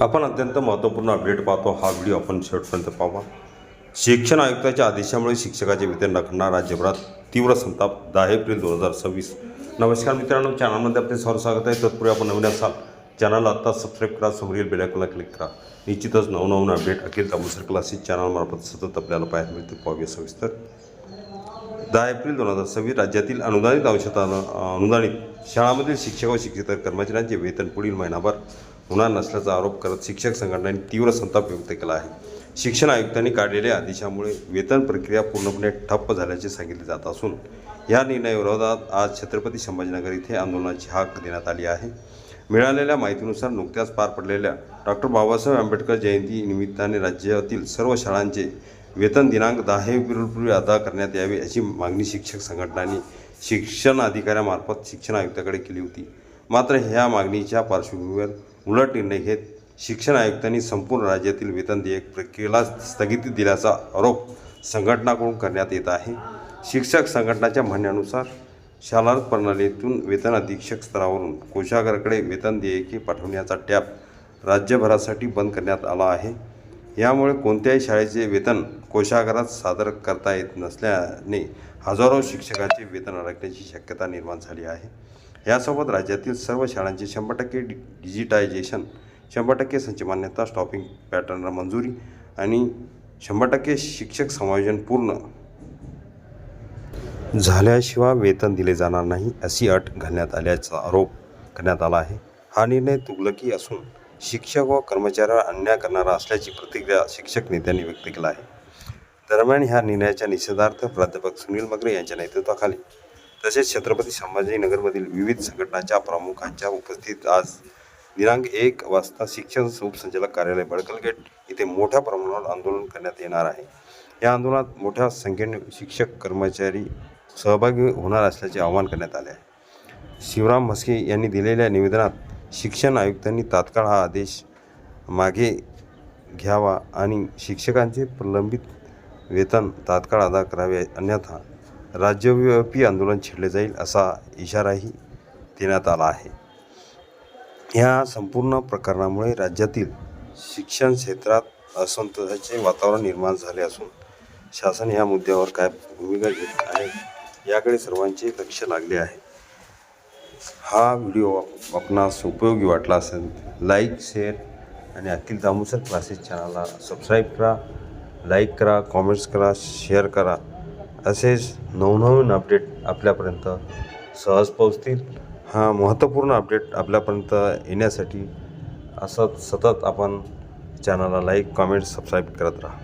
आपण अत्यंत महत्त्वपूर्ण अपडेट पाहतो. हा व्हिडिओ आपण शेवटपर्यंत पाहावा. शिक्षण आयुक्ताच्या आदेशामुळे शिक्षकाचे वेतन रखणार राज्यभरात तीव्र संताप. 10 एप्रिल 2026. नमस्कार मित्रांनो, चॅनलमध्ये आपले सहर्ष स्वागत आहे. तत्पूर्वी आपण नवीन असाल चॅनलला आत्ता सबस्क्राईब करा, समोरील बेल आयकॉनला क्लिक करा. निश्चितच नवनवीन अपडेट अखिल तामोसर क्लासेस चॅनलमार्फत सतत आपल्याला पाहायला मिळते. पाहूया सविस्तर. 10 एप्रिल 2026 राज्यातील अनुदानित अनुदानित शाळांमधील शिक्षक व शिक्षकेतर कर्मचाऱ्यांचे वेतन पुढील महिनाभर होणार नसल्याचा आरोप करत शिक्षक संघटनांनी तीव्र संताप व्यक्त केला आहे. शिक्षण आयुक्तांनी काढलेल्या आदेशामुळे वेतन प्रक्रिया पूर्णपणे ठप्प झाल्याचे सांगितले जात असून या निर्णयाविरोधात आज छत्रपती संभाजीनगर येथे आंदोलनाची हाक देण्यात आली आहे. मिळालेल्या माहितीनुसार नुकत्याच पार पडलेल्या डॉक्टर बाबासाहेब आंबेडकर जयंती निमित्ताने राज्यातील सर्व शाळांचे वेतन दिनांक 10 एप्रिलपूर्वी अदा करण्यात यावे अशी मागणी शिक्षक संघटनांनी शिक्षण अधिकाऱ्यांमार्फत शिक्षण आयुक्तांकडे केली होती. मात्र ह्या मागणीच्या पार्श्वभूमीवर उलट निर्णय घेत शिक्षण आयुक्तांनी संपूर्ण राज्यातील वेतन देयक प्रक्रियेला स्थगिती दिल्याचा आरोप संघटनाकडून करण्यात येत आहे. शिक्षक संघटनाच्या म्हणण्यानुसार शालांत प्रणालीतून वेतन अधीक्षक स्तरावरून कोषागाराकडे वेतन देयके पाठवण्याचा टॅप राज्यभरासाठी बंद करण्यात आला आहे. यामुळे कोणत्याही शाळेचे वेतन कोषागारात सादर करता येत नसल्याने हजारो शिक्षकांचे वेतन अडकण्याची शक्यता निर्माण झाली आहे. यासोबत राज्यातील सर्व शाळांचे 100% डिजिटायझेशन, 100% संच मान्यता, स्टॉपिंग पॅटर्नला मंजुरी आणि 100% शिक्षक समायोजन पूर्ण झाल्याशिवाय वेतन दिले जाणार नाही अशी अट घालण्यात आल्याचा आरोप करण्यात आला आहे. हा निर्णय तुगलकी असून शिक्षक व कर्मचाऱ्यावर अन्याय करणारा असल्याची प्रतिक्रिया शिक्षक नेत्यांनी व्यक्त केला आहे. दरम्यान ह्या निर्णयाच्या निषेधार्थ प्राध्यापक सुनील मगरे यांच्या नेतृत्वाखाली तसेच छत्रपती संभाजीनगरमधील विविध संघटनांच्या प्रमुखांच्या उपस्थितीत आज दिनांक 1 वाजता शिक्षण उपसंचालक कार्यालय बडकल गेट येथे मोठ्या प्रमाणावर आंदोलन करण्यात येणार आहे. या आंदोलनात मोठ्या संख्येने शिक्षक कर्मचारी सहभागी होणार असल्याचे आवाहन करण्यात आले आहे. शिवराम म्हस्के यांनी दिलेल्या निवेदनात शिक्षण आयुक्तांनी तात्काळ हा आदेश मागे घ्यावा आणि शिक्षकांचे प्रलंबित वेतन तात्काळ अदा करावे, अन्यथा राज्यव्यापी आंदोलन छेडले जाईल असा इशाराही देण्यात आला आहे. या संपूर्ण प्रकरणामुळे राज्यातील शिक्षण क्षेत्रात असंतोषाचे वातावरण निर्माण झाले असून शासन या मुद्द्यावर काय भूमिका घेत आहे याकडे सर्वांचे लक्ष लागले आहे. हा व्हिडिओ आपणास उपयोगी वाटला असेल लाईक, शेअर आणि अखिल तामोसर क्लासेस चॅनलला सबस्क्राईब करा, लाईक करा, कॉमेंट्स करा, शेअर करा. असेच नवनवीन अपडेट आपल्यापर्यंत सहज पोहोचतील. हा महत्त्वपूर्ण अपडेट आपल्यापर्यंत येण्यासाठी असंच सतत आपण चॅनलला लाईक, कॉमेंट, सबस्क्राईब करत राहा.